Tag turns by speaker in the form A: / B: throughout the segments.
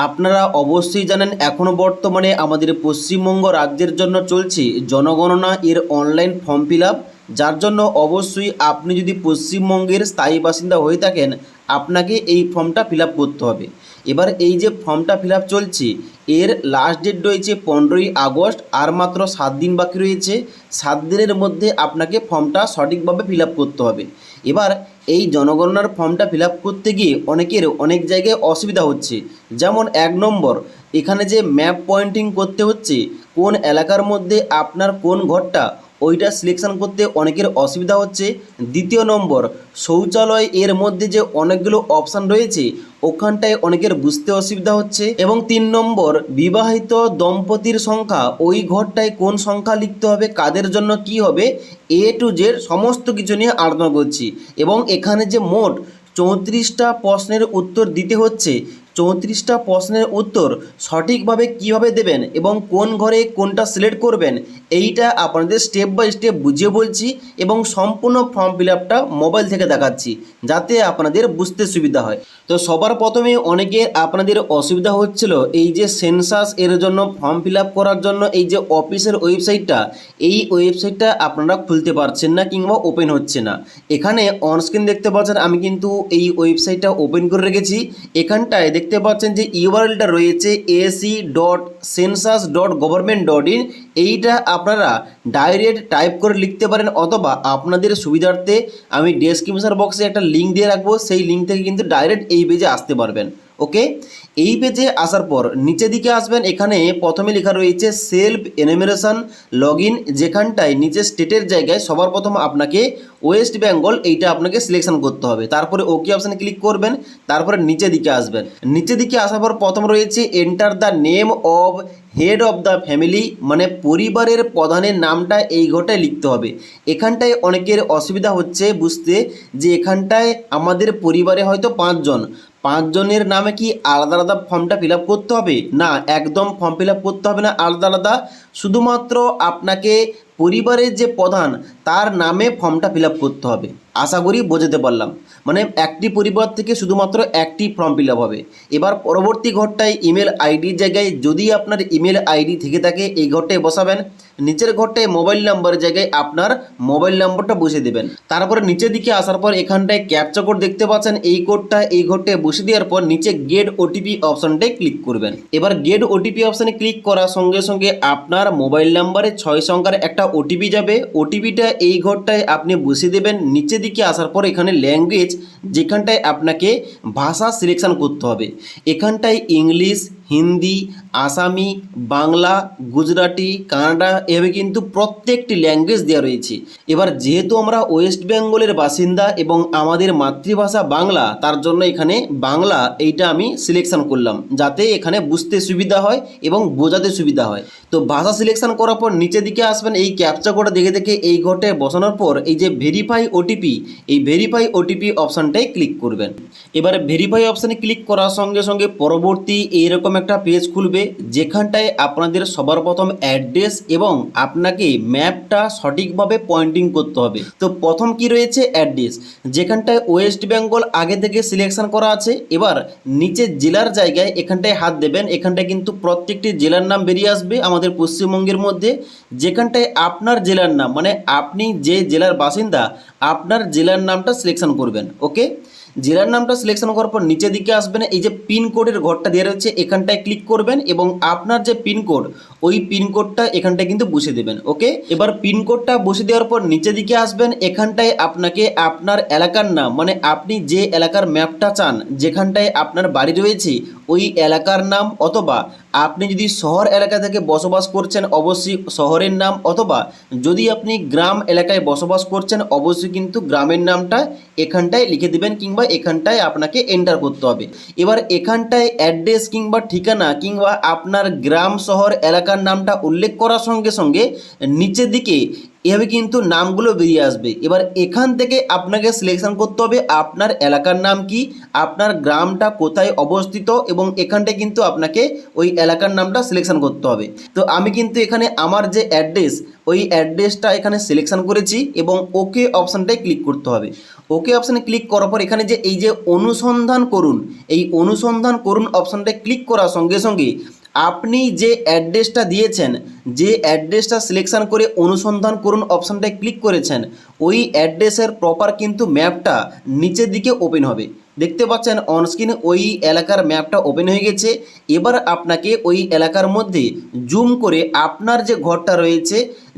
A: আপনারা অবশ্যই জানেন এখনও বর্তমানে আমাদের পশ্চিমবঙ্গ রাজ্যের জন্য চলছে জনগণনা এর অনলাইন ফর্ম ফিল আপ, যার জন্য অবশ্যই আপনি যদি পশ্চিমবঙ্গের স্থায়ী বাসিন্দা হয়ে থাকেন আপনাকে এই ফর্মটা ফিল আপ করতে হবে। এবার এই যে ফর্মটা ফিল আপ চলছে এর লাস্ট ডেট রয়েছে 15ই আগস্ট, আর মাত্র 7 দিন বাকি রয়েছে। 7 দিনের মধ্যে আপনাকে ফর্মটা সঠিকভাবে ফিল আপ করতে হবে। এবার এই জনগণনার ফর্মটা ফিল আপ করতে গিয়ে অনেকের অনেক জায়গায় অসুবিধা হচ্ছে। যেমন 1 নম্বর, এখানে যে ম্যাপ পয়েন্টিং করতে হচ্ছে কোন এলাকার মধ্যে আপনার কোন ঘরটা ওইটা সিলেকশন করতে অনেকের অসুবিধা হচ্ছে। 2 নম্বর, শৌচালয় এর মধ্যে যে অনেকগুলো অপশান রয়েছে ওখানটায় অনেকের বুঝতে অসুবিধা হচ্ছে। এবং 3 নম্বর, বিবাহিত দম্পতির সংখ্যা ওই ঘরটায় কোন সংখ্যা লিখতে হবে, কাদের জন্য কি হবে, A to Z সমস্ত কিছু নিয়ে আলোচনা করছি। এবং এখানে যে মোট 34টা প্রশ্নের উত্তর দিতে হচ্ছে, 34টা প্রশ্নের উত্তর সঠিকভাবে কিভাবে দেবেন এবং কোন ঘরে কোনটা সিলেক্ট করবেন এইটা আপনাদের স্টেপ বাই স্টেপ বুঝিয়ে বলছি এবং সম্পূর্ণ ফর্ম ফিল আপটা মোবাইল থেকে দেখাচ্ছি যাতে আপনাদের বুঝতে সুবিধা হয়। তো সবার প্রথমে অনেকের আপনাদের অসুবিধা হচ্ছিল এই যে সেন্সাস এর জন্য ফর্ম ফিল আপ করার জন্য এই যে অফিসের ওয়েবসাইটটা, এই ওয়েবসাইটটা আপনারা খুলতে পারছেন না কিংবা ওপেন হচ্ছে না। এখানে অনস্ক্রিন দেখতে পাচ্ছেন আমি কিন্তু এই ওয়েবসাইটটা ওপেন করে রেখেছি। এখানটায় দেখতে পাচ্ছেন যে ইউআরএলটা রয়েছে ac.census.government.in, এইটা আপনারা ডাইরেক্ট টাইপ করে লিখতে পারেন অথবা আপনাদের সুবিধার্থে আমি ডেসক্রিপশন বক্সে একটা লিঙ্ক দিয়ে রাখবো, সেই লিঙ্ক থেকে কিন্তু ডাইরেক্ট এই পেজে আসতে পারবেন। ওকে, এই পেজে আসার পর নিচে দিকে আসবেন, এখানে প্রথমে লেখা রয়েছে সেলফ এনুমেরেশন লগ ইন, যেখানটায় নিচে স্টেটের জায়গায় সবার প্রথম আপনাকে ওয়েস্ট বেঙ্গল এইটা আপনাকে সিলেকশন করতে হবে। তারপরে ওকে অপশানে ক্লিক করবেন, তারপরে নিচে দিকে আসবেন। নিচে দিকে আসার পর প্রথম রয়েছে enter the name of head of the family, মানে পরিবারের প্রধানের নামটা এই ঘরটায় লিখতে হবে। এখানটায় অনেকের অসুবিধা হচ্ছে বুঝতে যে এখানটায় আমাদের পরিবারে হয়তো 5 জন, 5 জনের নামে কি আলাদা আলাদা ফর্মটা ফিল আপ করতে হবে? না, একদম ফর্ম ফিল আপ করতে হবে না আলাদা আলাদা, শুধুমাত্র আপনাকে পরিবারের যে প্রধান তার নামে ফর্মটা ফিল আপ করতে হবে। আশা করি বোঝাতে পারলাম, মানে একটি পরিবার থেকে শুধুমাত্র একটি ফর্ম ফিল আপ হবে। এবার পরবর্তী ঘরটায় ইমেল আইডির জায়গায় যদি আপনার ইমেল আইডি থেকে থাকে এই ঘরটায় বসাবেন। নিচের ঘরটায় মোবাইল নাম্বারের জায়গায় আপনার মোবাইল নাম্বারটা বসিয়ে দেবেন। তারপরে নিচের দিকে আসার পর এখানটায় ক্যাপচা কোড দেখতে পাচ্ছেন, এই কোডটা এই ঘরটায় বসিয়ে দেওয়ার পর নিচে গেট ওটিপি অপশানটায় ক্লিক করবেন। এবার গেট ওটিপি অপশানে ক্লিক করার সঙ্গে সঙ্গে আপনার মোবাইল নাম্বারে 6 সংখ্যার একটা ওটিপি যাবে। ওটিপিটা এই ঘরটায় আপনি বসিয়ে দেবেন। নিচের দিকে আসার পর এখানে ল্যাঙ্গুয়েজ, যেখানটায় আপনাকে ভাষা সিলেকশন করতে হবে। এখানটায় ইংলিশ, হিন্দি, আসামি, বাংলা, গুজরাটি, কানাডা এভাবে কিন্তু প্রত্যেকটি ল্যাঙ্গুয়েজ দেওয়া রয়েছে। এবার যেহেতু আমরা ওয়েস্ট বেঙ্গলের বাসিন্দা এবং আমাদের মাতৃভাষা বাংলা, তার জন্য এখানে বাংলা এইটা আমি সিলেকশন করলাম যাতে এখানে বুঝতে সুবিধা হয় এবং বোঝাতে সুবিধা হয়। তো ভাষা সিলেকশন করার পর নিচের দিকে আসবেন, এই ক্যাপচা কোডটা দেখে দেখে এই ঘরটায় বসানোর পর এই যে ভেরিফাই ওটিপি, এই ভেরিফাই ওটিপি অপশানটায় ক্লিক করবেন। এবার ভেরিফাই অপশানে ক্লিক করার সঙ্গে সঙ্গে পরবর্তী এইরকম একটা পেজ খুলবে, যেখানটায় আপনাদের সবার প্রথম অ্যাড্রেস এবং আপনাকে ম্যাপটা সঠিকভাবে পয়েন্টিং করতে হবে। তো প্রথম কি রয়েছে অ্যাড্রেস, যেখানটায় ওয়েস্ট বেঙ্গল আগে থেকে সিলেকশন করা আছে। এবার নিচে জেলার জায়গায় এখানটায় হাত দেবেন, এখানটায় কিন্তু প্রত্যেকটি জেলার নাম বেরিয়ে আসবে আমাদের পশ্চিমবঙ্গের মধ্যে। যেখানটায় আপনার জেলার নাম, মানে আপনি যে জেলার বাসিন্দা আপনার জেলার নামটা সিলেকশন করবেন। ওকে, জেলার নামটা সিলেকশন করার পর নিচের দিকে আসবেন, এই যে পিনকোডের ঘরটা দেওয়া রয়েছে এখানটায় ক্লিক করবেন এবং আপনার যে পিনকোড ওই পিনকোডটা এখানটায় কিন্তু বসিয়ে দেবেন। ওকে, এবার পিনকোডটা বসিয়ে দেওয়ার পর নিচের দিকে আসবেন, এখানটায় আপনাকে আপনার এলাকার নাম, মানে আপনি যে এলাকার ম্যাপটা চান যেখানটায় আপনার বাড়ি রয়েছে ওই এলাকার নাম, অথবা আপনি যদি শহর এলাকা থেকে বসবাস করছেন অবশ্যই শহরের নাম, অথবা যদি আপনি গ্রাম এলাকায় বসবাস করছেন অবশ্যই কিন্তু গ্রামের নামটা এখানটায় লিখে দেবেন কিংবা এখানটায় আপনাকে এন্টার করতে হবে। এবার এখানটায় অ্যাড্রেস কিংবা ঠিকানা কিংবা আপনার গ্রাম শহর এলাকার নামটা উল্লেখ করার সঙ্গে সঙ্গে নিচের দিকে এভাবে কিন্তু নামগুলো বেরিয়ে আসবে। এবার এখান থেকে আপনাকে সিলেকশন করতে হবে আপনার এলাকার নাম কি, আপনার গ্রামটা কোথায় অবস্থিত, এবং এখানটায় কিন্তু আপনাকে ওই এলাকার নামটা সিলেকশন করতে হবে। তো আমি কিন্তু এখানে আমার যে অ্যাড্রেস ওই অ্যাড্রেসটা এখানে সিলেকশন করেছি এবং ওকে অপশানটায় ক্লিক করতে হবে। ওকে অপশানে ক্লিক করার পর এখানে যে এই যে অনুসন্ধান করুন, এই অনুসন্ধান করুন অপশানটা ক্লিক করার সঙ্গে সঙ্গে আপনি যে অ্যাড্রেসটা দিয়েছেন, যে অ্যাড্রেসটা সিলেকশন করে অনুসন্ধান করুন অপশানটায় ক্লিক করেছেন, ওই অ্যাড্রেসের প্রপার কিন্তু ম্যাপটা নিচের দিকে ওপেন হবে। দেখতে পাচ্ছেন অনস্ক্রিনে ওই এলাকার ম্যাপটা ওপেন হয়ে গেছে। এবার আপনাকে ওই এলাকার মধ্যে জুম করে আপনার যে ঘরটা রয়েছে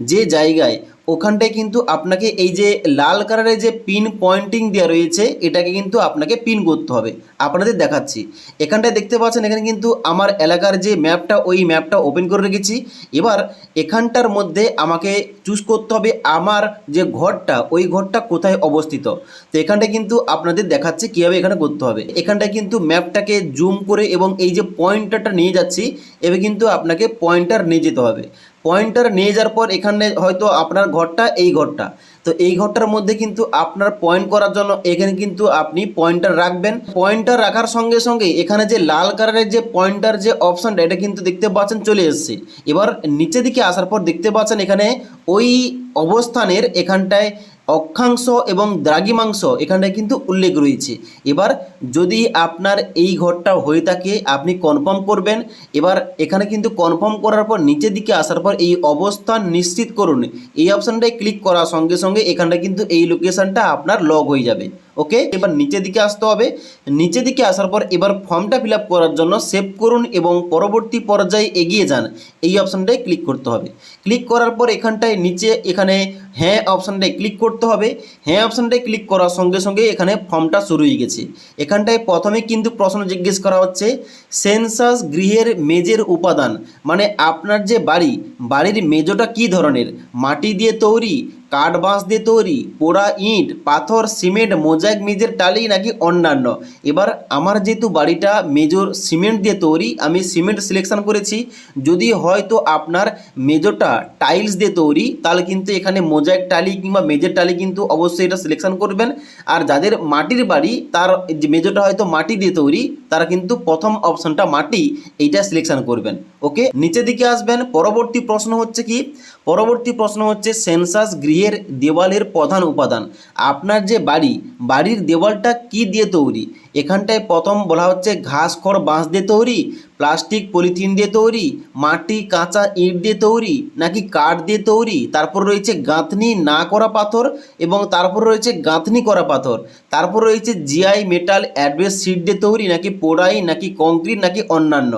A: যে জায়গায়, ওখানটায় কিন্তু আপনাকে এই যে লাল কালারের যে পিন পয়েন্টিং দেওয়া রয়েছে এটাকে কিন্তু আপনাকে পিন করতে হবে। আপনাদের দেখাচ্ছি, এখানটায় দেখতে পাচ্ছেন এখানে কিন্তু আমার এলাকার যে ম্যাপটা ওই ম্যাপটা ওপেন করে রেখেছি। এবার এখানটার মধ্যে আমাকে চুজ করতে হবে আমার যে ঘরটা ওই ঘরটা কোথায় অবস্থিত। তো এখানটায় কিন্তু আপনাদের দেখাচ্ছে কীভাবে এখানে করতে হবে। এখানটায় কিন্তু ম্যাপটাকে জুম করে এবং এই যে পয়েন্টারটা নিয়ে যাচ্ছি, এবার কিন্তু আপনাকে পয়েন্টার নিয়ে যেতে হবে। পয়েন্টার নিয়ে যাওয়ার পর এখানে হয়তো আপনার ঘরটা এই ঘরটা, তো এই ঘরটার মধ্যে কিন্তু আপনার পয়েন্ট করার জন্য এখানে কিন্তু আপনি পয়েন্টার রাখবেন। পয়েন্টার রাখার সঙ্গে সঙ্গে এখানে যে লাল কালারের যে পয়েন্টার যে অপশানটা এটা কিন্তু দেখতে পাচ্ছেন চলে এসেছে। এবার নিচের দিকে আসার পর দেখতে পাচ্ছেন এখানে ওই অবস্থানের এখানটায় অক্ষাংশ এবং দ্রাঘিমাংশ এখানটায় কিন্তু উল্লেখ রয়েছে। এবার যদি আপনার এই ঘরটা হয়ে থাকে আপনি কনফার্ম করবেন। এবার এখানে কিন্তু কনফার্ম করার পর নিচের দিকে আসার পর এই অবস্থান নিশ্চিত করুন, এই অপশানটায় ক্লিক করার সঙ্গে সঙ্গে এখানটা কিন্তু এই লোকেশানটা আপনার লগ হয়ে যাবে। ওকে, এবার নিচের দিকে আসতে হবে। নিচের দিকে আসার পর এবার ফর্মটা ফিল আপ করার জন্য সেভ করুন এবং পরবর্তী পর্যায়ে এগিয়ে যান, এই অপশানটায় ক্লিক করতে হবে। ক্লিক করার পর এখানটায় নিচে এখানে হ্যাঁ অপশানটায় ক্লিক করতে হবে। হ্যাঁ অপশানটায় ক্লিক করার সঙ্গে সঙ্গে এখানে ফর্মটা শুরু হয়ে গেছে। এখানটায় প্রথমে কিন্তু প্রশ্ন জিজ্ঞেস করা হচ্ছে সেন্সাস গৃহের মেঝের উপাদান, মানে আপনার যে বাড়ির মেঝোটা কী ধরনের, মাটি দিয়ে তৈরি, কাঠ বাঁশ দিয়ে তৈরি, পোড়া ইট, পাথর, সিমেন্ট, মোজাইক মেঝের টালি নাকি অন্যান্য। এবার আমার যেহেতু বাড়িটা মেজর সিমেন্ট দিয়ে তৈরি আমি সিমেন্ট সিলেকশন করেছি। যদি হয়তো আপনার মেজরটা টাইলস দিয়ে তৈরি তাহলে কিন্তু এখানে মোজাইক টালি কিংবা মেঝের টালি কিন্তু অবশ্যই এটা সিলেকশন করবেন। আর যাদের মাটির বাড়ি তার যে মেজরটা হয়তো মাটি দিয়ে তৈরি তারা কিন্তু প্রথম অপশানটা মাটি এইটা সিলেকশন করবেন। ওকে, নিচের দিকে আসবেন। পরবর্তী প্রশ্ন হচ্ছে কি, পরবর্তী প্রশ্ন হচ্ছে সেন্সাস গৃহের দেওয়ালের প্রধান উপাদান, আপনার যে বাড়ির দেওয়ালটা কি দিয়ে তৈরি। এখানটায় প্রথম বলা হচ্ছে ঘাস খড় বাঁশ দিয়ে তৈরি, প্লাস্টিক পলিথিন দিয়ে তৈরি, মাটি কাঁচা ইট দিয়ে তৈরি নাকি কাঠ দিয়ে তৈরি। তারপর রয়েছে গাঁথনি না করা পাথর এবং তারপর রয়েছে গাঁথনি করা পাথর। তারপর রয়েছে জিআই মেটাল অ্যাডবেস শিট দিয়ে তৈরি নাকি পোড়াই নাকি কংক্রিট নাকি অন্যান্য।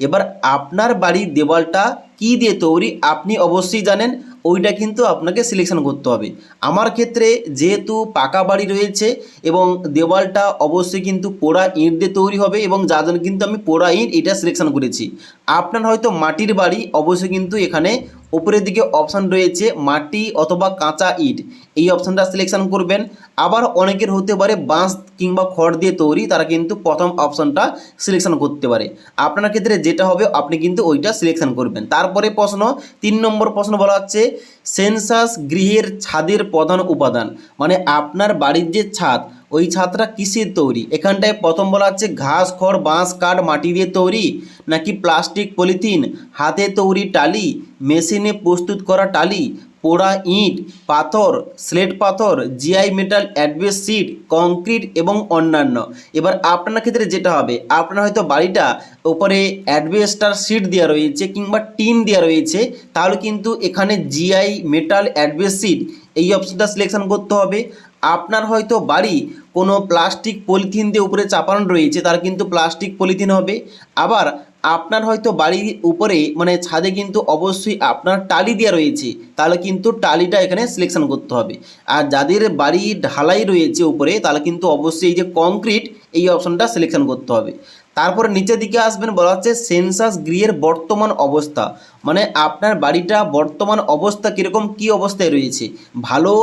A: এবার আপনার বাড়ির দেওয়ালটা কি দিয়ে তৈরি আপনি অবশ্যই জানেন, ওইটা কিন্তু আপনাকে সিলেকশন করতে হবে। আমার ক্ষেত্রে যেহেতু পাকা বাড়ি রয়েছে এবং দেওয়ালটা অবশ্যই কিন্তু পোড়া ইট দিয়ে তৈরি হবে এবং যার জন্য কিন্তু আমি পোড়া ইট এটা সিলেকশন করেছি। আপনার হয়তো মাটির বাড়ি, অবশ্যই কিন্তু এখানে উপরের দিকে অপশান রয়েছে মাটি অথবা কাঁচা ইট, এই অপশানটা সিলেকশন করবেন। আবার অনেকের হতে পারে বাঁশ কিংবা খড় দিয়ে তৈরি, তারা কিন্তু প্রথম অপশানটা সিলেকশন করতে পারে। আপনার ক্ষেত্রে যেটা হবে আপনি কিন্তু ওইটা সিলেকশন করবেন। তারপরে প্রশ্ন 3 নম্বর প্রশ্ন বলা হচ্ছে সেন্সাস গৃহের ছাদের প্রধান উপাদান, মানে আপনার বাড়ির যে ছাদ ওই ছাদটা কিসের তৈরি। এখানটায় প্রথম বলা হচ্ছে ঘাস খড় বাঁশ কাঠ মাটি দিয়ে তৈরি নাকি প্লাস্টিক পলিথিন, হাতে তৈরি টালি, মেশিনে প্রস্তুত করা টালি, পোড়া ইট, পাথর, স্লেট পাথর, জিআই মেটাল অ্যাডবেস শিট, কংক্রিট এবং অন্যান্য। এবার আপনার ক্ষেত্রে যেটা হবে, আপনার হয়তো বাড়িটা উপরে অ্যাডবেস্টার শিট দেওয়া রয়েছে কিংবা টিন দেওয়া রয়েছে, তাহলে কিন্তু এখানে জিআই মেটাল অ্যাডবেস শিট এই অপশনটা সিলেকশন করতে হবে। আপনার হয়তো বাড়ি কোনো প্লাস্টিক পলিথিন দিয়ে উপরে চাপানো রয়েছে, তার কিন্তু প্লাস্টিক পলিথিন হবে। আবার আপনার হয়তো বাড়ির উপরে মানে ছাদে কিন্তু অবশ্যই আপনার টালি দেওয়া রয়েছে, তাহলে কিন্তু টালিটা এখানে সিলেকশন করতে হবে। আর যাদের বাড়ি ঢালাই রয়েছে উপরে তাহলে কিন্তু অবশ্যই এই যে কংক্রিট এই অপশনটা সিলেকশন করতে হবে। তারপরে নিচের দিকে আসবেন, বলা হচ্ছে সেন্সাস গৃহের বর্তমান অবস্থা, মানে আপনার বাড়িটা বর্তমান অবস্থা কীরকম, কী অবস্থায় রয়েছে, ভালো,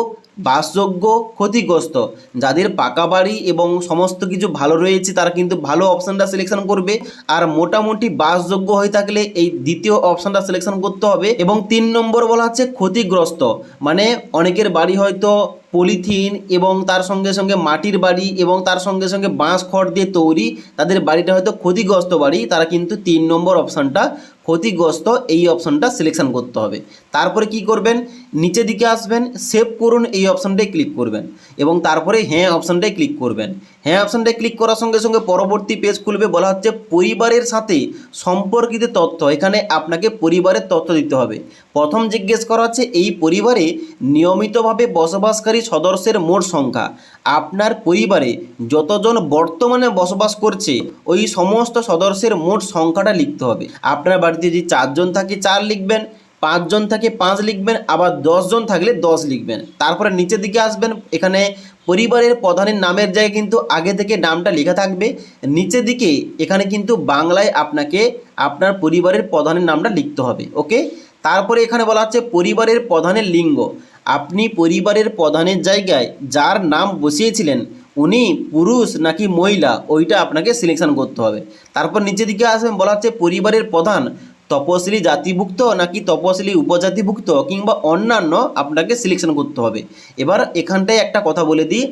A: বাসযোগ্য, ক্ষতিগ্রস্ত। যাদের পাকা বাড়ি এবং সমস্ত কিছু ভালো রয়েছে তারা কিন্তু ভালো অপশানটা সিলেকশন করবে, আর মোটামুটি বাসযোগ্য হয়ে থাকলে এই দ্বিতীয় অপশানটা সিলেকশন করতে হবে। এবং 3 নম্বর বলা হচ্ছে ক্ষতিগ্রস্ত, মানে অনেকের বাড়ি হয়তো পলিথিন এবং তার সঙ্গে সঙ্গে মাটির বাড়ি এবং তার সঙ্গে সঙ্গে বাঁশ খড় দিয়ে তৈরি, তাদের বাড়িটা হয়তো ক্ষতিগ্রস্ত বাড়ি, তারা কিন্তু 3 নম্বর অপশানটা ক্ষতিগ্রস্ত এই অপশানটা সিলেকশন করতে হবে। তারপরে কি করবেন, নিচের দিকে আসবেন, সেভ করুন এই অপশানটায় ক্লিক করবেন এবং তারপরে হ্যাঁ অপশানটায় ক্লিক করবেন। হ্যাঁ অপশানটায় ক্লিক করার সঙ্গে সঙ্গে পরবর্তী পেজ খুলবে, বলা হচ্ছে পরিবারের সাথে সম্পর্কিত তথ্য। এখানে আপনাকে পরিবারের তথ্য দিতে হবে। প্রথম জিজ্ঞেস করা হচ্ছে এই পরিবারে নিয়মিতভাবে বসবাসকারী সদস্যের মোট সংখ্যা। আপনার পরিবারে যতজন বর্তমানে বসবাস করছে ওই সমস্ত সদস্যের মোট সংখ্যাটা লিখতে হবে। আপনার বাড়িতে যদি 4 জন থাকে 4 লিখবেন, 5 জন থাকে 5 লিখবেন, আবার 10 জন থাকলে 10 লিখবেন। তারপরে নিচের দিকে আসবেন, এখানে পরিবারের প্রধানের নামের জায়গায় কিন্তু আগে থেকে নামটা লেখা থাকবে। নিচের দিকে এখানে কিন্তু বাংলায় আপনাকে আপনার পরিবারের প্রধানের নামটা লিখতে হবে। ওকে, তারপরে এখানে বলা হচ্ছে পরিবারের প্রধানের লিঙ্গ। আপনি পরিবারের প্রধানের জায়গায় যার নাম বসিয়েছিলেন উনি পুরুষ নাকি মহিলা ওইটা আপনাকে সিলেকশন করতে হবে। তারপর নিচের দিকে আসবেন, বলা হচ্ছে পরিবারের প্রধান তপশিলি জাতিভুক্ত নাকি তপশিলি উপজাতিভুক্ত কিংবা অন্যান্য আপনাকে সিলেকশন করতে হবে। এবার এখানটায় একটা কথা বলে দিই,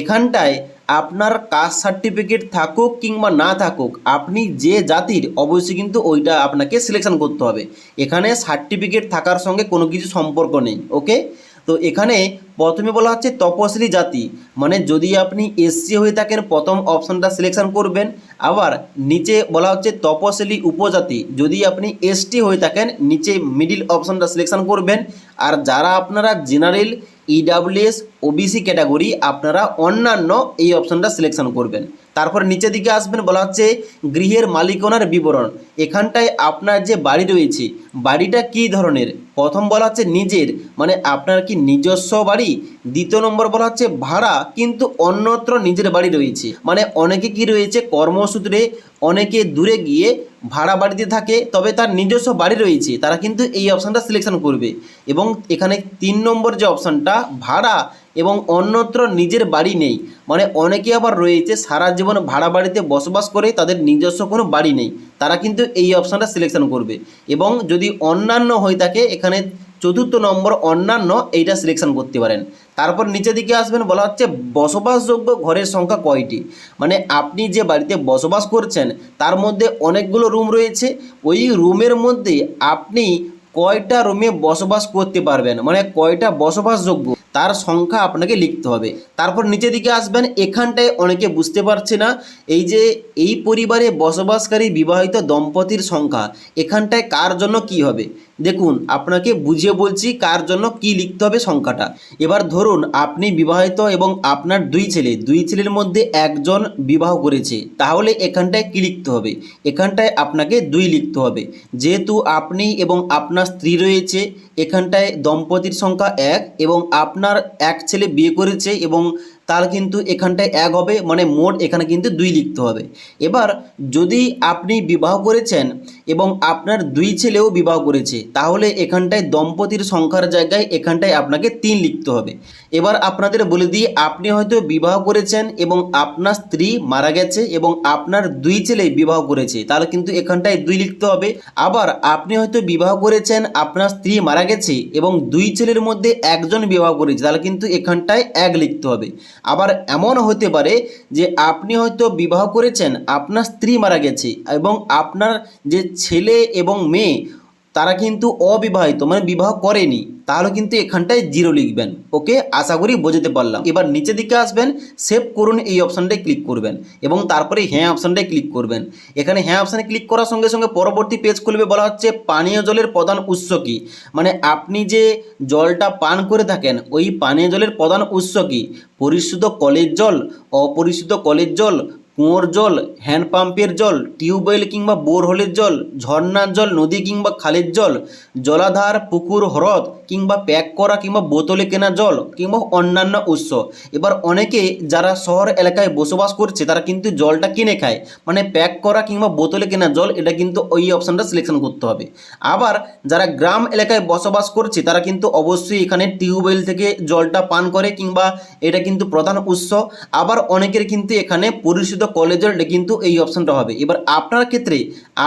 A: এখানটায় আপনার কাস্ট সার্টিফিকেট থাকুক কিংবা না থাকুক, আপনি যে জাতির অবশ্যই কিন্তু ওইটা আপনাকে সিলেকশন করতে হবে। এখানে সার্টিফিকেট থাকার সঙ্গে কোনো কিছু সম্পর্ক নেই। ওকে, তো এখানে প্রথমে বলা হচ্ছে তপশিলি জাতি, মানে যদি আপনি এসসি হয়ে থাকেন প্রথম অপশানটা সিলেকশন করবেন। আবার নিচে বলা হচ্ছে তপশিলি উপজাতি, যদি আপনি এসটি হয়ে থাকেন নিচে মিডিল অপশানটা সিলেকশন করবেন। আর যারা আপনারা জেনারেল, ইডাব্লিউএস, ওবিসি ক্যাটাগরি আপনারা অন্যান্য এই অপশানটা সিলেকশন করবেন। তারপর নিচের দিকে আসবেন, বলা হচ্ছে গৃহের মালিকানার বিবরণ। এখানটায় আপনার যে বাড়ি রয়েছে বাড়িটা কী ধরনের, প্রথম বলা হচ্ছে নিজের, মানে আপনার কি নিজস্ব বাড়ি। দ্বিতীয় নম্বর বলা হচ্ছে ভাড়া, কিন্তু অন্যত্র নিজের বাড়ি রয়েছে, মানে অনেকে কি রয়েছে কর্মসূত্রে অনেকে দূরে গিয়ে ভাড়া বাড়িতে থাকে তবে তার নিজস্ব বাড়ি রয়েছে, তারা কিন্তু এই অপশানটা সিলেকশন করবে। এবং এখানে 3 নম্বর যে অপশানটা ভাড়া এবং অন্যত্র নিজের বাড়ি নেই, মানে অনেকে আবার রয়েছে সারা জীবন ভাড়া বাড়িতে বসবাস করে তাদের নিজস্ব কোনো বাড়ি নেই, তারা কিন্তু এই অপশানটা সিলেকশন করবে। এবং যদি অন্যান্য হয়ে থাকে এখানে 4র্থ নম্বর অন্যান্য এইটা সিলেকশন করতে পারেন। তারপর নিচের দিকে আসবেন, বলা হচ্ছে বসবাসযোগ্য ঘরের সংখ্যা কয়টি, মানে আপনি যে বাড়িতে বসবাস করছেন তার মধ্যে অনেকগুলো রুম রয়েছে, ওই রুমের মধ্যে আপনি কয়টা রুমে বসবাস করতে পারবেন, মানে কয়টা বসবাসযোগ্য তার সংখ্যা আপনাকে লিখতে হবে। তারপর নিচের দিকে আসবেন, এখানটায় অনেকে বুঝতে পারছে না এই যে এই পরিবারে বসবাসকারী বিবাহিত দম্পতির সংখ্যা, এখানটায় কার জন্য কি হবে। দেখুন আপনাকে বুঝিয়ে বলছি কার জন্য কি লিখতে হবে সংখ্যাটা। এবার ধরুন আপনি বিবাহিত এবং আপনার 2 ছেলে, 2 ছেলের মধ্যে একজন বিবাহ করেছে, তাহলে এখানটায় কি লিখতে হবে, এখানটায় আপনাকে 2 লিখতে হবে। যেহেতু আপনি এবং আপনার স্ত্রী রয়েছে এখানটায় দম্পতির সংখ্যা 1 এবং আপনার এক ছেলে বিয়ে করেছে এবং তার কিন্তু এখানটায় 1 হবে, মানে মোট এখানে কিন্তু 2 লিখতে হবে। এবার যদি আপনি বিবাহ করেছেন এবং আপনার 2 ছেলেও বিবাহ করেছে তাহলে এখানটায় দম্পতির সংখ্যার জায়গায় এখানটায় আপনাকে 3 লিখতে হবে। এবার আপনাদের বলে দিই, আপনি হয়তো বিবাহ করেছেন এবং আপনার স্ত্রী মারা গেছে এবং আপনার 2 ছেলে বিবাহ করেছে, তাহলে কিন্তু এখানটায় 2 লিখতে হবে। আবার আপনি হয়তো বিবাহ করেছেন আপনার স্ত্রী মারা গেছে এবং 2 ছেলের মধ্যে একজন বিবাহ করেছে, তাহলে কিন্তু এখানটায় 1 লিখতে হবে। আবার এমন হতে পারে যে আপনি হয়তো বিবাহ করেছেন আপনার স্ত্রী মারা গেছে এবং আপনার যে ছেলে এবং মেয়ে তারা কিন্তু অবিবাহিত, মানে বিবাহ করেনি, তাহলে কিন্তু এখানটায় 0 লিখবেন। ওকে, আশা করি বোঝাতে পারলাম। এবার নিচের দিকে আসবেন, সেভ করুন এই অপশানটায় ক্লিক করবেন এবং তারপরে হ্যাঁ অপশানটায় ক্লিক করবেন। এখানে হ্যাঁ অপশানে ক্লিক করার সঙ্গে সঙ্গে পরবর্তী পেজ খুলবে, বলা হচ্ছে পানীয় জলের প্রধান উৎস কী, মানে আপনি যে জলটা পান করে থাকেন ওই পানীয় জলের প্রধান উৎস কী, পরিশুদ্ধ কলের জল, অপরিশুদ্ধ কলের জল, কুয়োর জল, হ্যান্ডপাম্পের জল, টিউবওয়েল কিংবা বোরহোলের জল, ঝর্ণার জল, নদী কিংবা খালের জল, জলাধার, পুকুর, হ্রদ কিংবা প্যাক করা কিংবা বোতলে কেনা জল কিংবা অন্যান্য উৎস। এবার অনেকে যারা শহর এলাকায় বসবাস করছে তারা কিন্তু জলটা কিনে খায়, মানে প্যাক করা কিংবা বোতলে কেনা জল, এটা কিন্তু ওই অপশানটা সিলেকশন করতে হবে। আবার যারা গ্রাম এলাকায় বসবাস করছে তারা কিন্তু অবশ্যই এখানে টিউবওয়েল থেকে জলটা পান করে কিংবা এটা কিন্তু প্রধান উৎস। আবার অনেকের কিন্তু এখানে পরিশুদ্ধ কলের জল, এটা কিন্তু এই অপশানটা হবে। এবার আপনার ক্ষেত্রে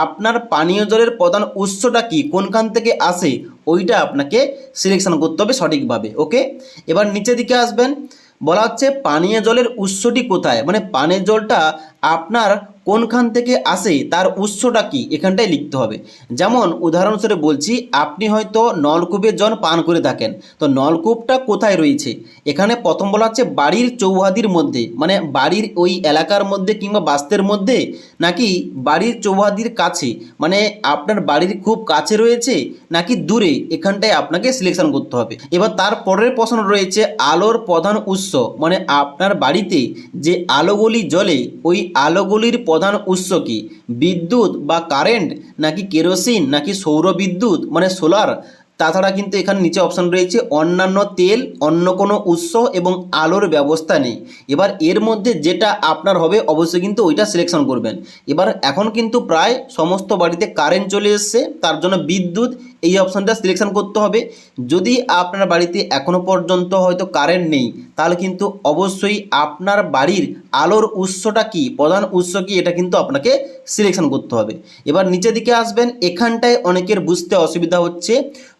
A: আপনার পানীয় জলের প্রধান উৎসটা কি, কোনখান থেকে আসে ওইটা আপনাকে সিলেকশন করতে হবে সঠিকভাবে। ওকে, এবার নিচের দিকে আসবেন, বলা হচ্ছে পানীয় জলের উৎসটি কোথায়, মানে পানীয় জলটা আপনার কোনখান থেকে আসে তার উৎসটা কি এখানটায় লিখতে হবে। যেমন উদাহরণস্বরূপ বলছি, আপনি হয়তো নলকূপের জল পান করে থাকেন, তো নলকূপটা কোথায় রয়েছে এখানে প্রথম বলা হচ্ছে বাড়ির চৌহাদির মধ্যে, মানে বাড়ির ওই এলাকার মধ্যে কিংবা বাস্তের মধ্যে, নাকি বাড়ির চৌহাদির কাছে, মানে আপনার বাড়ির খুব কাছে রয়েছে নাকি দূরে, এখানটায় আপনাকে সিলেকশন করতে হবে। এবার তার পরের প্রশ্ন রয়েছে আলোর প্রধান উৎস, মানে আপনার বাড়িতে যে আলোগুলি জ্বলে ওই আলোগুলির প্রধান উৎস কি, বিদ্যুৎ বা কারেন্ট, নাকি কেরোসিন, নাকি সৌর বিদ্যুৎ মানে সোলার। তাছাড়া কিন্তু এখানে নিচে অপশান রয়েছে অন্যান্য তেল, অন্য কোনো উৎস এবং আলোর ব্যবস্থা নেই। এবার এর মধ্যে যেটা আপনার হবে অবশ্যই কিন্তু ওইটা সিলেকশন করবেন। এবার এখন কিন্তু প্রায় সমস্ত বাড়িতে কারেন্ট চলে এসছে, তার জন্য বিদ্যুৎ এই অপশানটা সিলেকশন করতে হবে। যদি আপনার বাড়িতে এখনও পর্যন্ত হয়তো কারেন্ট নেই, তাহলে কিন্তু অবশ্যই আপনার বাড়ির আলোর উৎসটা কি, প্রধান উৎস কি, এটা কিন্তু আপনাকে সিলেকশন করতে হবে। এবার নিচের দিকে আসবেন, এখানটায় অনেকের বুঝতে অসুবিধা হচ্ছে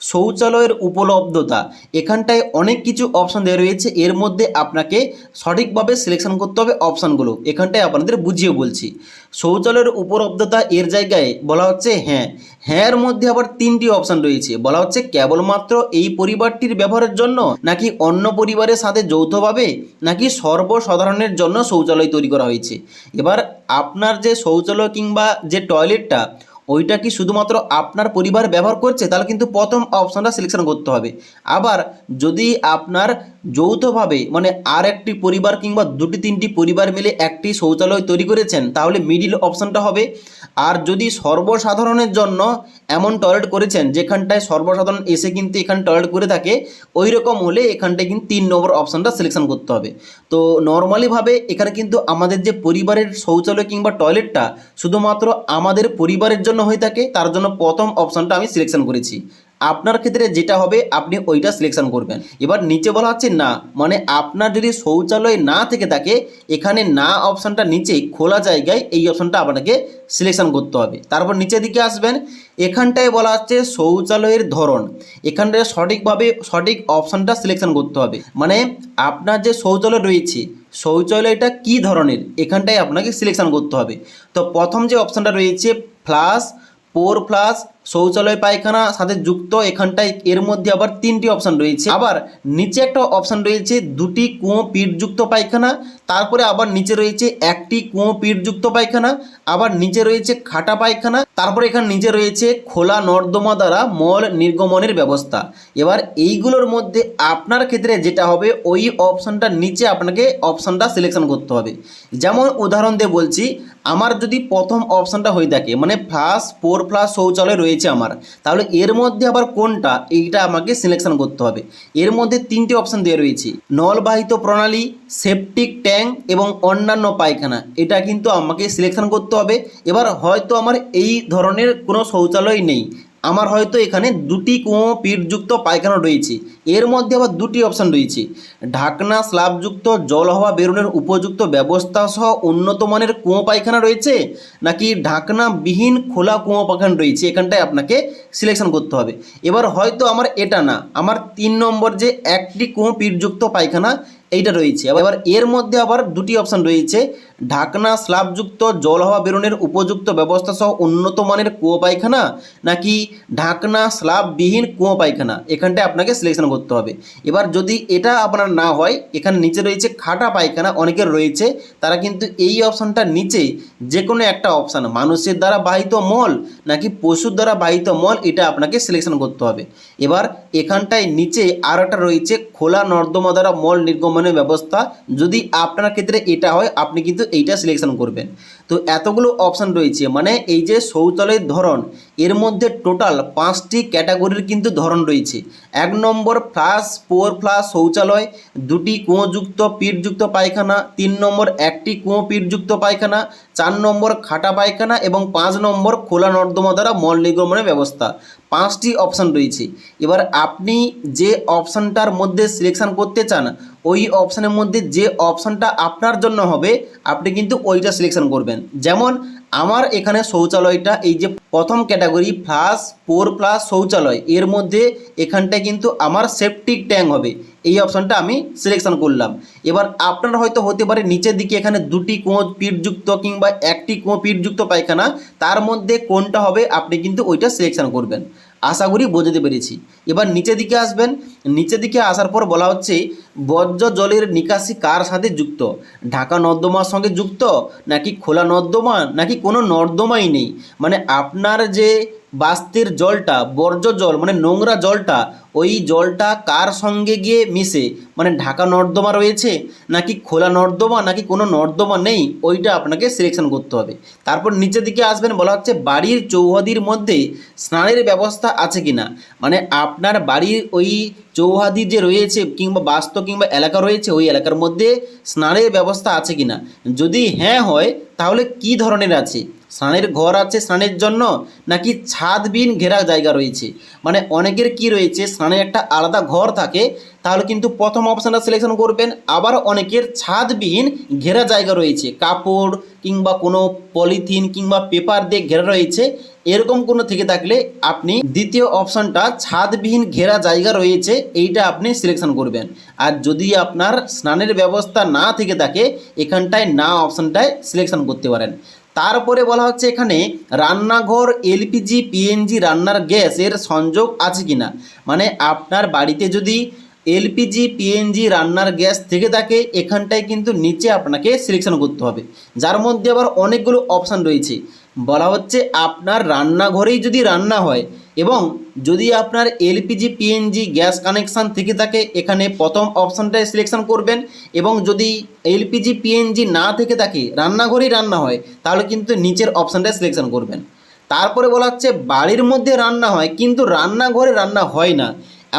A: শৌচালয়ের উপলব্ধতা। এখানটায় অনেক কিছু অপশান দেওয়া রয়েছে, এর মধ্যে আপনাকে সঠিকভাবে সিলেকশন করতে হবে অপশানগুলো। এখানটায় আপনাদের বুঝিয়ে বলছি। শৌচালয়ের উপলব্ধতা এর জায়গায় বলা হচ্ছে হ্যাঁ, হ্যাঁর মধ্যে আবার তিনটি অপশান রয়েছে, বলা হচ্ছে কেবলমাত্র এই পরিবারটির ব্যবহারের জন্য, নাকি অন্য পরিবারের সাথে যৌথভাবে, নাকি সর্বসাধারণের জন্য শৌচালয় তৈরি করা হয়েছে। এবার আপনার যে শৌচালয় কিংবা যে টয়লেটটা ওইটা কি শুধুমাত্র আপনার পরিবার ব্যবহার করছে, তাহলে কিন্তু প্রথম অপশানটা সিলেকশন করতে হবে। আবার যদি আপনার যৌথভাবে, মানে আর একটি পরিবার কিংবা দুটি তিনটি পরিবার মিলে একটি শৌচালয় তৈরি করেছেন, তাহলে মিডিল অপশানটা হবে। আর যদি সর্বসাধারণের জন্য এমন টয়লেট করেছেন যেখানটায় সর্বসাধারণ এসে কিন্তু এখানে টয়লেট করে থাকে, ওই রকম হলে এখানটায় কিন্তু 3 নম্বর অপশানটা সিলেকশন করতে হবে। তো নর্মালিভাবে এখানে কিন্তু আমাদের যে পরিবারের শৌচালয় কিংবা টয়লেটটা শুধুমাত্র আমাদের পরিবারের জন্য হয়ে থাকে, তার জন্য প্রথম অপশানটা আমি সিলেকশন করেছি। আপনার ক্ষেত্রে যেটা হবে আপনি ওইটা সিলেকশন করবেন। এবার নিচে বলা হচ্ছে না, মানে আপনার যদি শৌচালয় না থেকে থাকে, এখানে না অপশানটা নিচে খোলা জায়গায় এই অপশানটা আপনাকে সিলেকশন করতে হবে। তারপর নিচের দিকে আসবেন, এখানটায় বলা হচ্ছে শৌচালয়ের ধরন। এখানটায় সঠিকভাবে সঠিক অপশানটা সিলেকশন করতে হবে, মানে আপনার যে শৌচালয় রয়েছে শৌচালয়টা কি ধরনের, এখানটায় আপনাকে সিলেকশন করতে হবে। তো প্রথম যে অপশানটা রয়েছে ফ্লাশ, পোর ফ্লাশ, শৌচালয় পায়খানা সাথে যুক্ত, এখানটায় এর মধ্যে আবার 3টি অপশান রয়েছে। আবার নিচে একটা অপশান রয়েছে 2টি কুয়ো পিঠযুক্ত পায়খানা, তারপরে আবার নিচে রয়েছে 1টি কুয়ো পিঠযুক্ত পায়খানা, আবার নিচে রয়েছে খাটা পায়খানা, তারপরে এখানে নিচে রয়েছে খোলা নর্দমা দ্বারা মল নির্গমনের ব্যবস্থা। এবার এইগুলোর মধ্যে আপনার ক্ষেত্রে যেটা হবে ওই অপশানটার নিচে আপনাকে অপশানটা সিলেকশন করতে হবে। যেমন উদাহরণ দিয়ে বলছি, আমার যদি প্রথম অপশানটা হয়ে থাকে, মানে ফ্লাশ, পোর ফ্লাশ শৌচালয় রয়েছে আমার, তাহলে এর মধ্যে আবার কোনটা এইটা আমাকে সিলেকশন করতে হবে। এর মধ্যে 3টি অপশান দেওয়া রয়েছে, নলবাহিত প্রণালী, সেপটিক ট্যাঙ্ক এবং অন্যান্য পায়খানা, এটা কিন্তু আমাকে সিলেকশন করতে হবে। এবার হয়তো আমার এই ধরনের কোনো শৌচালয় নেই, আমার হয়তো এখানে 2টি কুয়ো পিঠযুক্ত পায়খানা রয়েছে, এর মধ্যে আবার 2টি অপশান রয়েছে, ঢাকনা স্ল্যাবযুক্ত জল হাওয়া বেরোনোর উপযুক্ত ব্যবস্থা সহ উন্নত মানের কুয়ো পায়খানা রয়েছে, নাকি ঢাকনাবিহীন খোলা কুয়ো পায়খানা রয়েছে, এখানটায় আপনাকে সিলেকশন করতে হবে। এবার হয়তো আমার এটা না, আমার 3 নম্বর যে 1টি কুয়ো পিঠযুক্ত পায়খানা এইটা রয়েছে। এবার এর মধ্যে আবার 2টি অপশান রয়েছে, ঢাকনা স্ল্যাবযুক্ত জল হাওয়া বেরোনোর উপযুক্ত ব্যবস্থা সহ উন্নত মানের কুয়ো পায়খানা, নাকি ঢাকনা স্ল্যাববিহীন কুয়ো পায়খানা, এখানটায় আপনাকে সিলেকশন করতে হবে। এবার যদি এটা আপনার না হয়, এখানে নিচে রয়েছে খাটা পায়খানা, অনেকের রয়েছে, তারা কিন্তু এই অপশানটার নিচে যে কোনো একটা অপশান, মানুষের দ্বারা বাহিত মল নাকি পশুর দ্বারা বাহিত মল, এটা আপনাকে সিলেকশন করতে হবে। এবার এখানটায় নিচে আর একটা রয়েছে খোলা নর্দমা দ্বারা মল নির্গমনের ব্যবস্থা, যদি আপনার ক্ষেত্রে এটা হয় আপনি কিন্তু এইটা সিলেকশন করবেন। তো এতগুলো অপশান রয়েছে, মানে এই যে শৌচালয়ের ধরন, এর মধ্যে টোটাল 5টি ক্যাটাগরির কিন্তু ধরন রয়েছে। 1 নম্বর ফ্লাশ, পোর ফ্লাশ শৌচালয়, 2টি কুয়োযুক্ত পিঠযুক্ত পায়খানা, 3 নম্বর 1টি কুয়ো পিঠযুক্ত পায়খানা, 4 নম্বর খাটা পায়খানা এবং 5 নম্বর খোলা নর্দমা দ্বারা মল নির্গমনের ব্যবস্থা। 5টি অপশান রয়েছে। এবার আপনি যে অপশানটার মধ্যে সিলেকশন করতে চান, ওই অপশানের মধ্যে যে অপশানটা আপনার জন্য হবে আপনি কিন্তু ওইটা সিলেকশন করবেন। যেমন আমার এখানে শৌচালয়টা এই যে প্রথম ক্যাটাগরি +4+ শৌচালয়, এর মধ্যে এখানটায় কিন্তু আমার সেপটিক ট্যাঙ্ক হবে, এই অপশানটা আমি সিলেকশন করলাম। এবার আপনার হয়তো হতে পারে নিচের দিকে এখানে 2টি কুঁয়ো পিঠযুক্ত কিংবা 1টি কুঁয়ো পিঠযুক্ত পায়খানা, তার মধ্যে কোনটা হবে আপনি কিন্তু ওইটা সিলেকশন করবেন। আশা করি বোঝাতে পেরেছি। এবার নিচের দিকে আসবেন, নিচের দিকে আসার পর বলা হচ্ছে বর্জ্য জলের নিকাশি কার সাথে যুক্ত, ঢাকা নর্দমার সঙ্গে যুক্ত নাকি খোলা নর্দমা নাকি কোনো নর্দমাই নেই। মানে আপনার যে বাস্তির জলটা বর্জ্য জল মানে নোংরা জলটা, ওই জলটা কার সঙ্গে গিয়ে মিশে, মানে ঢাকা নর্দমা রয়েছে নাকি খোলা নর্দমা নাকি কোনো নর্দমা নেই, ওইটা আপনাকে সিলেকশন করতে হবে। তারপর নিচের দিকে আসবেন, বলা হচ্ছে বাড়ির চৌহদির মধ্যে স্নানের ব্যবস্থা আছে কিনা, মানে আপনার বাড়ির ওই চৌহাদি যে রয়েছে কিংবা বাস্তু কিংবা এলাকা রয়েছে ওই এলাকার মধ্যে স্নানের ব্যবস্থা আছে কিনা। যদি হ্যাঁ হয় তাহলে কি ধরনের আছে, স্নানের ঘর আছে স্নানের জন্য নাকি ছাদবিহীন ঘেরা জায়গা রয়েছে। মানে অনেকের কি রয়েছে স্নানের একটা আলাদা ঘর থাকে, তাহলে কিন্তু প্রথম অপশানটা সিলেকশন করবেন। আবার অনেকের ছাদবিহীন ঘেরা জায়গা রয়েছে, কাপড় কিংবা কোনো পলিথিন কিংবা পেপার দিয়ে ঘেরা রয়েছে, এরকম কোনো থেকে থাকলে আপনি দ্বিতীয় অপশানটা ছাদবিহীন ঘেরা জায়গা রয়েছে এইটা আপনি সিলেকশন করবেন। আর যদি আপনার স্নানের ব্যবস্থা না থেকে থাকে এখানটায় না অপশানটায় সিলেকশন করতে পারেন। তারপরে বলা হচ্ছে এখানে রান্নাঘর এলপিজি পিএনজি রান্নার গ্যাসের সংযোগ আছে কিনা, মানে আপনার বাড়িতে যদি এলপিজি পিএনজি রান্নার গ্যাস থেকে থাকে এখানটায় কিন্তু নিচে আপনাকে সিলেকশন করতে হবে। যার মধ্যে আবার অনেকগুলো অপশান রয়েছে। বলা হচ্ছে আপনার রান্নাঘরেই যদি রান্না হয় এবং যদি আপনার এলপিজি পিএনজি গ্যাস কানেকশান থেকে থাকে এখানে প্রথম অপশানটায় সিলেকশন করবেন, এবং যদি এলপিজি পিএনজি না থেকে থাকে রান্নাঘরেই রান্না হয় তাহলে কিন্তু নিচের অপশানটায় সিলেকশন করবেন। তারপরে বলা হচ্ছে বাড়ির মধ্যে রান্না হয় কিন্তু রান্নাঘরে রান্না হয় না,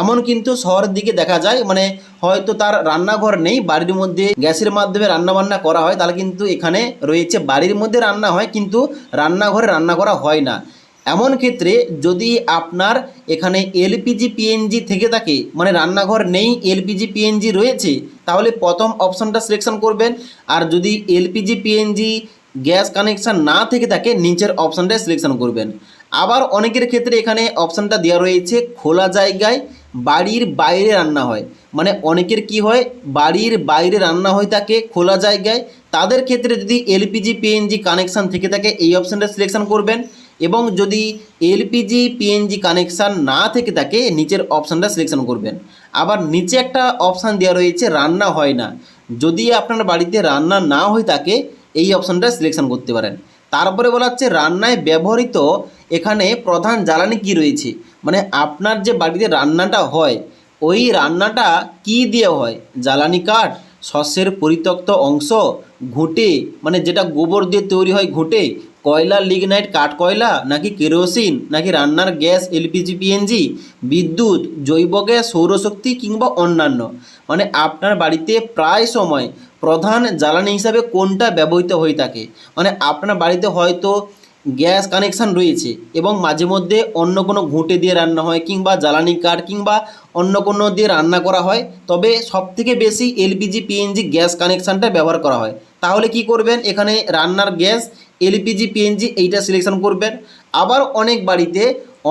A: এমন কিন্তু শহরের দিকে দেখা যায়। মানে হয়তো তার রান্নাঘর নেই, বাড়ির মধ্যে গ্যাসের মাধ্যমে রান্নাবান্না করা হয়, তাহলে কিন্তু এখানে রয়েছে বাড়ির মধ্যে রান্না হয় কিন্তু রান্নাঘরে রান্না করা হয় না। এমন ক্ষেত্রে যদি আপনার এখানে এলপিজি পিএনজি থেকে থাকে, মানে রান্নাঘর নেই এলপিজি পিএনজি রয়েছে, তাহলে প্রথম অপশানটা সিলেকশন করবেন। আর যদি এলপিজি পিএনজি গ্যাস কানেকশান না থেকে থাকে নিচের অপশানটা সিলেকশন করবেন। আবার অনেকের ক্ষেত্রে এখানে অপশানটা দেওয়া রয়েছে খোলা জায়গায় বাড়ির বাইরে রান্না হয়, মানে অনেকের কি হয় বাড়ির বাইরে রান্না হয়ে থাকে খোলা জায়গায়, তাদের ক্ষেত্রে যদি এলপিজি পিএনজি কানেকশান থেকে থাকে এই অপশানটা সিলেকশন করবেন। এবং যদি এলপিজি পিএনজি কানেকশান না থেকে থাকে নিচের অপশানটা সিলেকশন করবেন। আবার নিচে একটা অপশান দেওয়া রয়েছে রান্না হয় না, যদি আপনার বাড়িতে রান্না না হয়ে থাকে এই অপশানটা সিলেকশন করতে পারেন। তারপরে বলা হচ্ছে রান্নায় ব্যবহৃত এখানে প্রধান জ্বালানি কি রয়েছে, মানে আপনার যে বাড়িতে রান্নাটা হয় ওই রান্নাটা কি দিয়ে হয়, জ্বালানি কাঠ, শস্যের পরিত্যক্ত অংশ, ঘুঁটে মানে যেটা গোবর দিয়ে তৈরি হয় ঘুঁটে, কয়লা লিগনাইট কাঠ কয়লা নাকি কেরোসিন নাকি রান্নার গ্যাস এলপিজি পিএনজি, বিদ্যুৎ, জৈব গ্যাস, সৌরশক্তি কিংবা অন্যান্য। মানে আপনার বাড়িতে প্রায় সময় প্রধান জ্বালানি হিসাবে কোনটা ব্যবহৃত হয়ে থাকে, মানে আপনার বাড়িতে হয়তো গ্যাস কানেকশান রয়েছে এবং মাঝে মধ্যে অন্য কোনো ঘুঁটে দিয়ে রান্না হয় কিংবা জ্বালানি কাঠ কিংবা অন্য কোনো দিয়ে রান্না করা হয়, তবে সবথেকে বেশি এলপিজি পিএনজি গ্যাস কানেকশানটা ব্যবহার করা হয়। তাহলে কি করবেন এখানে রান্নার গ্যাস এলপিজি পিএনজি এইটা সিলেকশন করবেন। আবার অনেক বাড়িতে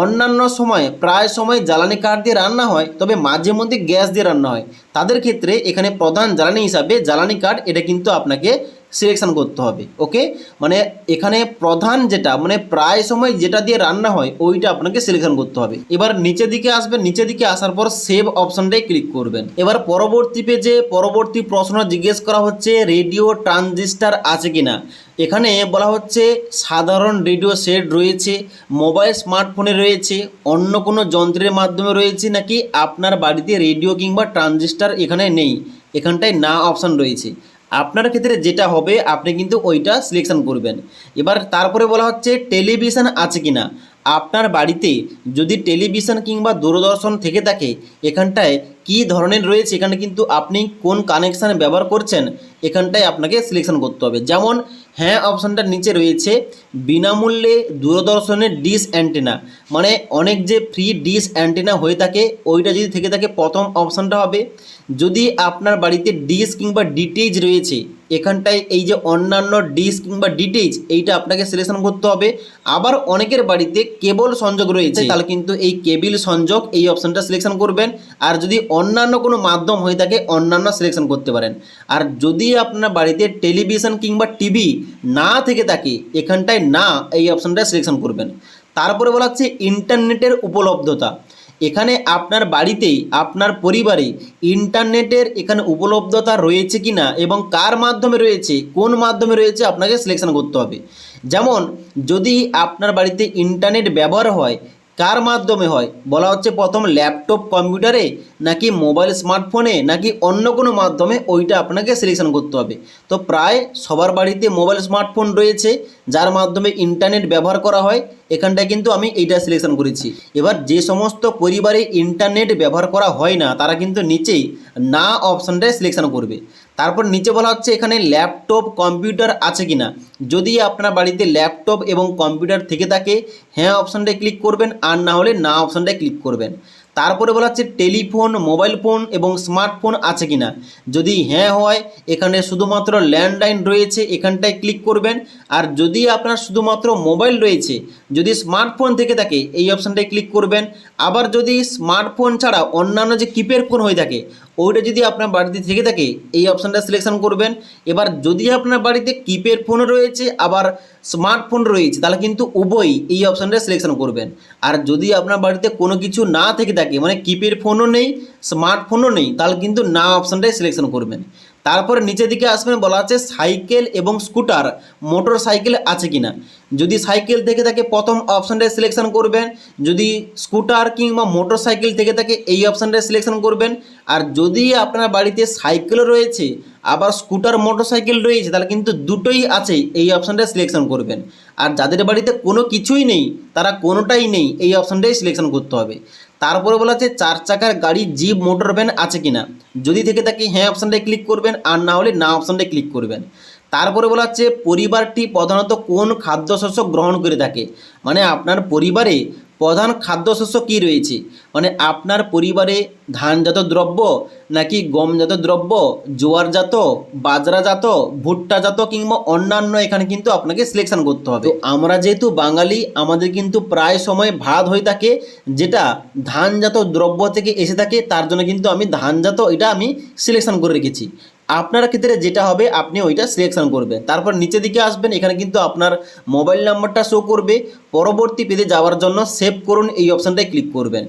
A: অন্যান্য সময় প্রায় সময় জ্বালানি কাঠ দিয়ে রান্না হয় তবে মাঝে মধ্যে গ্যাস দিয়ে রান্না হয়, তাদের ক্ষেত্রে এখানে প্রধান জ্বালানি হিসাবে জ্বালানি কাঠ এটা কিন্তু আপনাকে সিলেকশন করতে হবে। ওকে, মানে এখানে প্রধান যেটা মানে প্রায় সময় যেটা দিয়ে রান্না হয় ওইটা আপনাকে সিলেকশন করতে হবে। এবার নিচের দিকে আসবেন, নিচের দিকে আসার পর সেভ অপশনটাই ক্লিক করবেন। এবার পরবর্তী পেজে পরবর্তী প্রশ্ন জিজ্ঞেস করা হচ্ছে রেডিও ট্রানজিস্টার আছে কিনা। এখানে বলা হচ্ছে সাধারণ রেডিও সেট রয়েছে, মোবাইল স্মার্টফোনে রয়েছে, অন্য কোনো যন্ত্রের মাধ্যমে রয়েছে নাকি আপনার বাড়িতে রেডিও কিংবা ট্রানজিস্টার এখানে নেই, এখানটায় না অপশান রয়েছে। আপনার ক্ষেত্রে যেটা হবে আপনি কিন্তু ওইটা সিলেকশন করবেন। এবার তারপরে বলা হচ্ছে টেলিভিশন আছে কিনা। আপনার বাড়িতে যদি টেলিভিশন কিংবা দূরদর্শন থেকে থাকে এখানটায় কি ধরনের রয়েছে, এখানে কিন্তু আপনি কোন কানেকশান ব্যবহার করছেন এখানটায় আপনাকে সিলেকশন করতে হবে। যেমন হ্যাঁ অপশানটার নিচে রয়েছে বিনামূল্যে দূরদর্শনের ডিশ অ্যান্টেনা, মানে অনেক যে ফ্রি ডিশ অ্যান্টেনা হয়ে থাকে ওইটা যদি থেকে থাকে প্রথম অপশানটা হবে। যদি আপনার বাড়িতে ডিশ কিংবা ডিটিএইচ রয়েছে এখানটায় এই যে অন্যান্য ডিশ কিংবা ডিটিএইচ এইটা আপনাকে সিলেকশন করতে হবে। আবার অনেকের বাড়িতে কেবল সংযোগ রয়েছে, তাহলে কিন্তু এই কেবিল সংযোগ এই অপশানটা সিলেকশন করবেন। আর যদি অন্যান্য কোনো মাধ্যম হয়ে থাকে অন্যান্য সিলেকশন করতে পারেন। আর যদি আপনার বাড়িতে টেলিভিশন কিংবা টিভি না থেকে থাকে এখানটায় না এই অপশানটা সিলেকশন করবেন। তারপরে বলা হচ্ছে ইন্টারনেটের উপলব্ধতা। এখানে আপনার বাড়িতেই আপনার পরিবারে ইন্টারনেটের এখানে উপলব্ধতা রয়েছে কি না এবং কার মাধ্যমে রয়েছে, কোন মাধ্যমে রয়েছে আপনাকে সিলেকশন করতে হবে। যেমন যদি আপনার বাড়িতে ইন্টারনেট ব্যবহার হয়, কার মাধ্যমে হয় বলা হচ্ছে প্রথম ল্যাপটপ কম্পিউটারে নাকি মোবাইল স্মার্টফোনে নাকি অন্য কোনো মাধ্যমে, ওইটা আপনাকে সিলেকশন করতে হবে। তো প্রায় সবার বাড়িতে মোবাইল স্মার্টফোন রয়েছে যার মাধ্যমে ইন্টারনেট ব্যবহার করা হয়, এখানটায় কিন্তু আমি এইটা সিলেকশন করেছি। এবার যে সমস্ত পরিবারে ইন্টারনেট ব্যবহার করা হয় না তারা কিন্তু নিচেই না অপশানটায় সিলেকশন করবে। তারপর নিচে বলা হচ্ছে এখানে ল্যাপটপ কম্পিউটার আছে কিনা। যদি আপনার বাড়িতে ল্যাপটপ এবং কম্পিউটার থেকে থাকে হ্যাঁ অপশানটায় ক্লিক করবেন, আর না হলে না অপশানটায় ক্লিক করবেন। তারপরে বলা হচ্ছে টেলিফোন, মোবাইল ফোন এবং স্মার্টফোন আছে কিনা। যদি হ্যাঁ হয় এখানে শুধুমাত্র ল্যান্ডলাইন রয়েছে এখানটায় ক্লিক করবেন। আর যদি আপনার শুধুমাত্র মোবাইল রয়েছে, যদি স্মার্টফোন থেকে থাকে এই অপশানটায় ক্লিক করবেন। আবার যদি স্মার্টফোন ছাড়া অন্যান্য যে কিপ্যাড ফোন হয়ে থাকে ওইটা যদি আপনার বাড়িতে থেকে থাকে এই অপশানটা সিলেকশন করবেন। এবার যদি আপনার বাড়িতে কিপ্যাড ফোন রয়েছে আবার স্মার্টফোন রয়েছে তাহলে কিন্তু উভয়ই এই অপশানটা সিলেকশন করবেন। আর যদি আপনার বাড়িতে কোনো কিছু না থেকে থাকে মানে কিপ্যাড ফোনও নেই স্মার্টফোনও নেই তাহলে কিন্তু না অপশানটাই সিলেকশন করবেন। তারপরে নিচের দিকে আসবেন, বলা আছে সাইকেল এবং স্কুটার মোটর সাইকেল আছে কিনা। যদি সাইকেল থেকে থাকে প্রথম অপশানটায় সিলেকশন করবেন, যদি স্কুটার কিংবা মোটর সাইকেল থেকে থাকে এই অপশানটায় সিলেকশন করবেন। আর যদি আপনার বাড়িতে সাইকেলও রয়েছে আবার স্কুটার মোটর সাইকেল রয়েছে তাহলে কিন্তু দুটোই আছে এই অপশানটায় সিলেকশন করবেন। আর যাদের বাড়িতে কোনো কিছুই নেই তারা কোনোটাই নেই এই অপশানটাই সিলেকশন করতে হবে। তারপরে বলা আছে 4 চাকার গাড়ি জিপ মোটর ভ্যান আছে কিনা। যদি থেকে থাকে হ্যাঁ অপশানটায় ক্লিক করবেন, আর না হলে না অপশানটায় ক্লিক করবেন। তারপরে বলা হচ্ছে পরিবারটি প্রধানত কোন খাদ্যশস্য গ্রহণ করে থাকে, মানে আপনার পরিবারে প্রধান খাদ্যশস্য কী রয়েছে, মানে আপনার পরিবারে ধানজাত দ্রব্য নাকি গমজাত দ্রব্য, জোয়ারজাত, বাজরাজাত, ভুট্টাজাত কিংবা অন্যান্য, এখানে কিন্তু আপনাকে সিলেকশন করতে হবে। তো আমরা যেহেতু বাঙালি আমাদের কিন্তু প্রায় সময় ভাত হয়ে থাকে যেটা ধানজাত দ্রব্য থেকে এসে থাকে, তার জন্য কিন্তু আমি ধানজাত এটা আমি সিলেকশন করে রেখেছি। আপনার ক্ষেত্রে যেটা হবে আপনি ওইটা সিলেকশন করবেন। তারপর নিচের দিকে আসবেন, এখানে কিন্তু আপনার মোবাইল নাম্বারটা শো করবে। পরবর্তী পেজে যাওয়ার জন্য সেভ করুন এই অপশানটায় ক্লিক করবেন।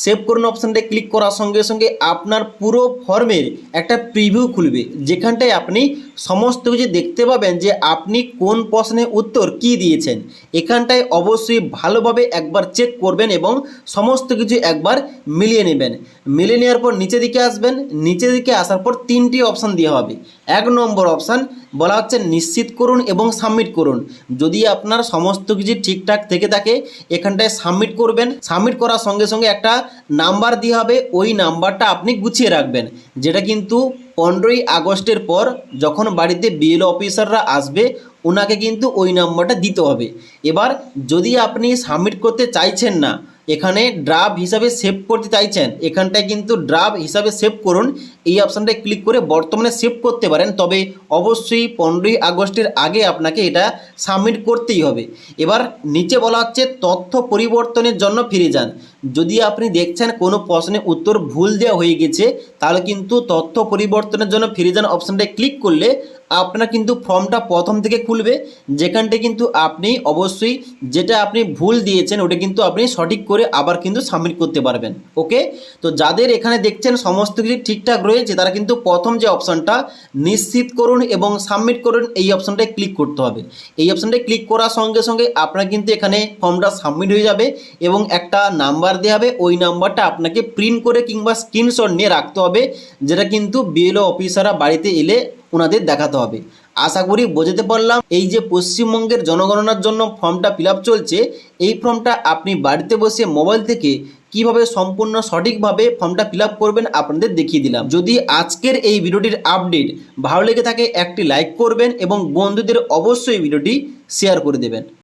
A: সেভ করুন অপশানটায় ক্লিক করার সঙ্গে সঙ্গে আপনার পুরো ফর্মের একটা প্রিভিউ খুলবে, যেখানটায় আপনি সমস্ত কিছু দেখতে পাবেন যে আপনি কোন প্রশ্নের উত্তর কি দিয়েছেন। এখানটায় অবশ্যই ভালোভাবে একবার চেক করবেন এবং সমস্ত কিছু একবার মিলিয়ে নেবেন। মিলিয়ে নেওয়ার পর নিচের দিকে আসবেন, নিচের দিকে আসার পর 3টি অপশান দেওয়া হবে। 1 নম্বর অপশান বলা হচ্ছে নিশ্চিত করুন এবং সাবমিট করুন। যদি আপনার সমস্ত কিছু ঠিকঠাক থেকে থাকে এখানটায় সাবমিট করবেন। সাবমিট করার সঙ্গে সঙ্গে একটা নাম্বার দেওয়া হবে, ওই নাম্বারটা আপনি গুছিয়ে রাখবেন, যেটা কিন্তু 15ই আগস্টের পর যখন বাড়িতে বিএলও অফিসাররা আসবে ওনাকে কিন্তু ওই নাম্বারটা দিতে হবে। এবার যদি আপনি সাবমিট করতে চাইছেন না, এখানে ড্রাফট হিসাবে সেভ করতে চাইছেন, এখানটায় কিন্তু ড্রাফট হিসাবে সেভ করুন এই অপশানটায় ক্লিক করে বর্তমানে সেভ করতে পারেন, তবে অবশ্যই 15ই আগস্টের আগে আপনাকে এটা সাবমিট করতেই হবে। এবার নিচে বলা হচ্ছে তথ্য পরিবর্তনের জন্য ফিরে যান। যদি আপনি দেখছেন কোনো প্রশ্নের উত্তর ভুল দেওয়া হয়ে গেছে তাহলে কিন্তু তথ্য পরিবর্তনের জন্য ফিরে যান অপশানটায় ক্লিক করলে আপনার কিন্তু ফর্মটা প্রথম থেকে খুলবে, যেখানটা কিন্তু আপনি অবশ্যই যেটা আপনি ভুল দিয়েছেন ওটা কিন্তু আপনি সঠিক করে আবার কিন্তু সাবমিট করতে পারবেন। ওকে, তো যাদের এখানে দেখছেন সমস্ত কিছু ঠিকঠাক রয়েছে তারা কিন্তু প্রথম যে অপশানটা নিশ্চিত করুন এবং সাবমিট করুন এই অপশানটায় ক্লিক করতে হবে। এই অপশানটায় ক্লিক করার সঙ্গে সঙ্গে আপনার কিন্তু এখানে ফর্মটা সাবমিট হয়ে যাবে এবং একটা নাম্বার দেওয়া হবে, ওই নাম্বারটা আপনাকে প্রিন্ট করে কিংবা স্ক্রিনশট নিয়ে রাখতে হবে, যেটা কিন্তু বিএলও অফিসাররা বাড়িতে এলে ওনাদের দেখাতে হবে। আশা করি বোঝাতে পারলাম। এই যে পশ্চিমবঙ্গের জনগণনার জন্য ফর্মটা ফিল আপ চলছে, এই ফর্মটা আপনি বাড়িতে বসে মোবাইল থেকে কিভাবে সম্পূর্ণ সঠিকভাবে ফর্মটা ফিল আপ করবেন আপনাদের দেখিয়ে দিলাম। যদি আজকের এই ভিডিওটির আপডেট ভালো লেগে থাকে একটি লাইক করবেন এবং বন্ধুদের অবশ্যই ভিডিওটি শেয়ার করে দেবেন।